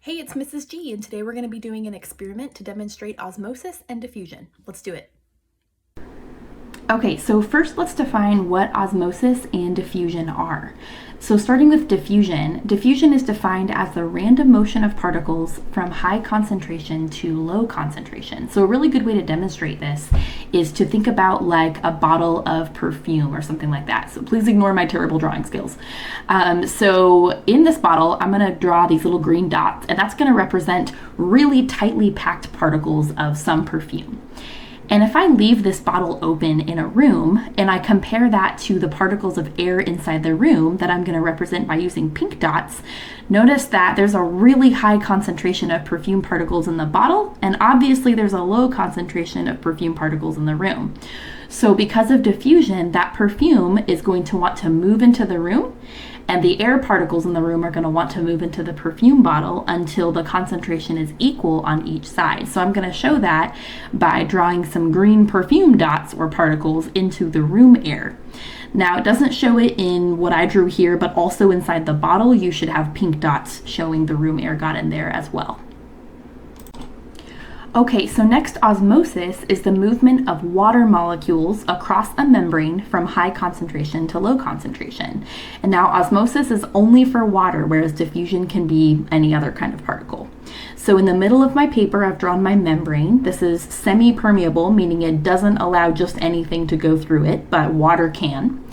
Hey, it's Mrs. G, and today we're going to be doing an experiment to demonstrate osmosis and diffusion. Let's do it. Okay, so first let's define what osmosis and diffusion are. So starting with diffusion, diffusion is defined as the random motion of particles from high concentration to low concentration. So a really good way to demonstrate this is to think about like a bottle of perfume or something like that. So please ignore my terrible drawing skills. So in this bottle, I'm going to draw these little green dots, and that's going to represent really tightly packed particles of some perfume. And if I leave this bottle open in a room and I compare that to the particles of air inside the room that I'm going to represent by using pink dots, notice that there's a really high concentration of perfume particles in the bottle, and obviously there's a low concentration of perfume particles in the room. So because of diffusion, that perfume is going to want to move into the room, and the air particles in the room are going to want to move into the perfume bottle until the concentration is equal on each side. So I'm going to show that by drawing some green perfume dots or particles into the room air. Now, it doesn't show it in what I drew here, but also inside the bottle, you should have pink dots showing the room air got in there as well. Okay, so next, osmosis is the movement of water molecules across a membrane from high concentration to low concentration. And now osmosis is only for water, whereas diffusion can be any other kind of particle. So in the middle of my paper, I've drawn my membrane. This is semi-permeable, meaning it doesn't allow just anything to go through it, but water can.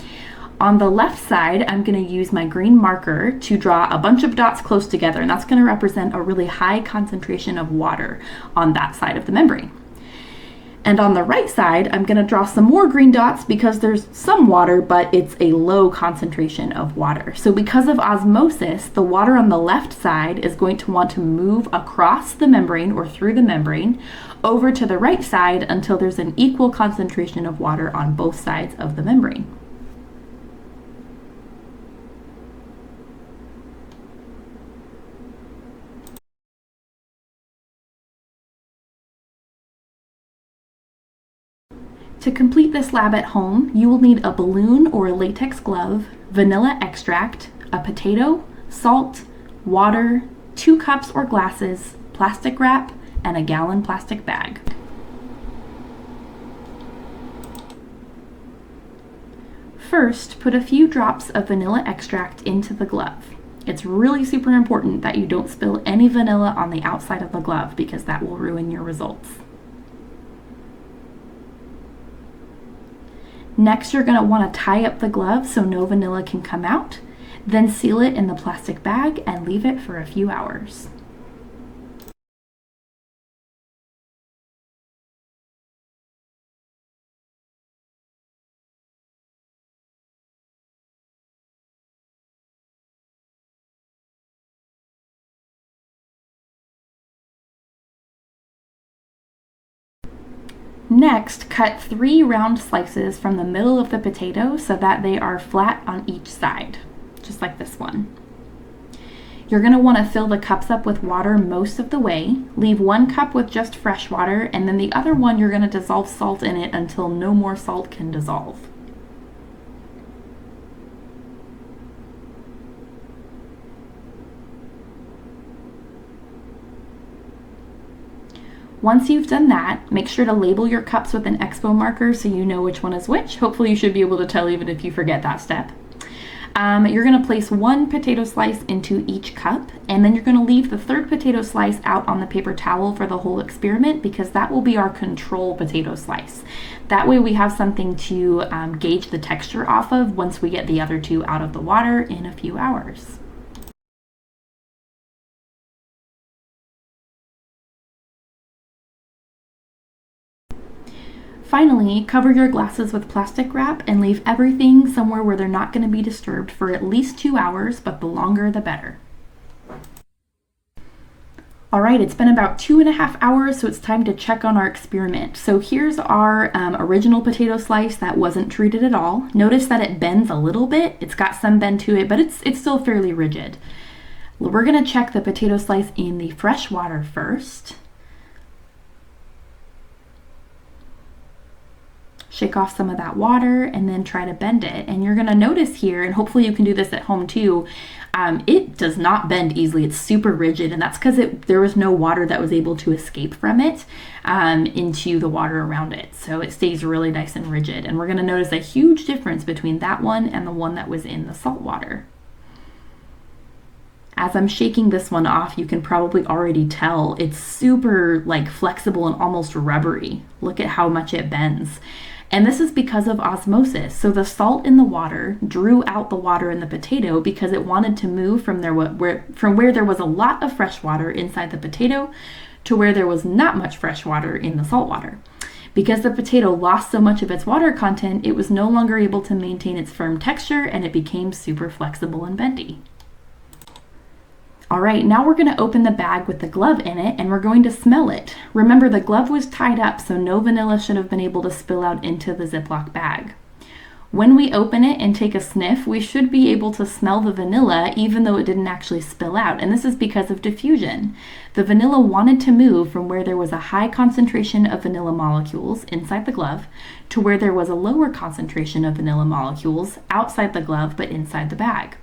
On the left side, I'm going to use my green marker to draw a bunch of dots close together, and that's going to represent a really high concentration of water on that side of the membrane. And on the right side, I'm going to draw some more green dots because there's some water, but it's a low concentration of water. So because of osmosis, the water on the left side is going to want to move across the membrane or through the membrane over to the right side until there's an equal concentration of water on both sides of the membrane. To complete this lab at home, you will need a balloon or a latex glove, vanilla extract, a potato, salt, water, 2 cups or glasses, plastic wrap, and a gallon plastic bag. First, put a few drops of vanilla extract into the glove. It's really super important that you don't spill any vanilla on the outside of the glove because that will ruin your results. Next, you're going to want to tie up the glove so no vanilla can come out, then seal it in the plastic bag and leave it for a few hours. Next, cut 3 round slices from the middle of the potato so that they are flat on each side, just like this one. You're going to want to fill the cups up with water most of the way. Leave 1 cup with just fresh water, and then the other one you're going to dissolve salt in it until no more salt can dissolve. Once you've done that, make sure to label your cups with an expo marker so you know which one is which. Hopefully you should be able to tell even if you forget that step. You're going to place 1 potato slice into each cup, and then you're going to leave the 3rd potato slice out on the paper towel for the whole experiment because that will be our control potato slice. That way we have something to gauge the texture off of once we get the other 2 out of the water in a few hours. Finally, cover your glasses with plastic wrap and leave everything somewhere where they're not going to be disturbed for at least 2 hours, but the longer the better. All right, it's been about 2.5 hours, so it's time to check on our experiment. So here's our original potato slice that wasn't treated at all. Notice that it bends a little bit. It's got some bend to it, but it's still fairly rigid. We're going to check the potato slice in the fresh water first. shake off some of that water, and then try to bend it. And you're gonna notice here, and hopefully you can do this at home too, it does not bend easily. It's super rigid, and that's because there was no water that was able to escape from it into the water around it. So it stays really nice and rigid. And we're gonna notice a huge difference between that one and the one that was in the salt water. As I'm shaking this one off, you can probably already tell it's super like flexible and almost rubbery. Look at how much it bends. And this is because of osmosis. So the salt in the water drew out the water in the potato because it wanted to move from where there was a lot of fresh water inside the potato to where there was not much fresh water in the salt water. Because the potato lost so much of its water content, it was no longer able to maintain its firm texture, and it became super flexible and bendy. All right, now we're going to open the bag with the glove in it, and we're going to smell it. Remember, the glove was tied up, so no vanilla should have been able to spill out into the Ziploc bag. When we open it and take a sniff, we should be able to smell the vanilla even though it didn't actually spill out, and this is because of diffusion. The vanilla wanted to move from where there was a high concentration of vanilla molecules inside the glove to where there was a lower concentration of vanilla molecules outside the glove but inside the bag.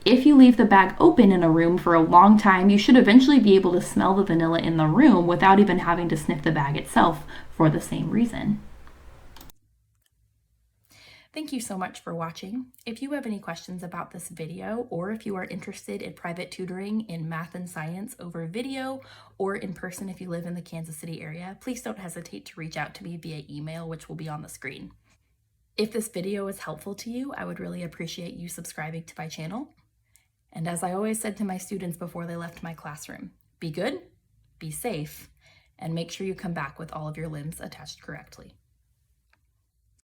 If you leave the bag open in a room for a long time, you should eventually be able to smell the vanilla in the room without even having to sniff the bag itself for the same reason. Thank you so much for watching. If you have any questions about this video, or if you are interested in private tutoring in math and science over video or in person if you live in the Kansas City area, please don't hesitate to reach out to me via email, which will be on the screen. If this video is helpful to you, I would really appreciate you subscribing to my channel. And as I always said to my students before they left my classroom, be good, be safe, and make sure you come back with all of your limbs attached correctly.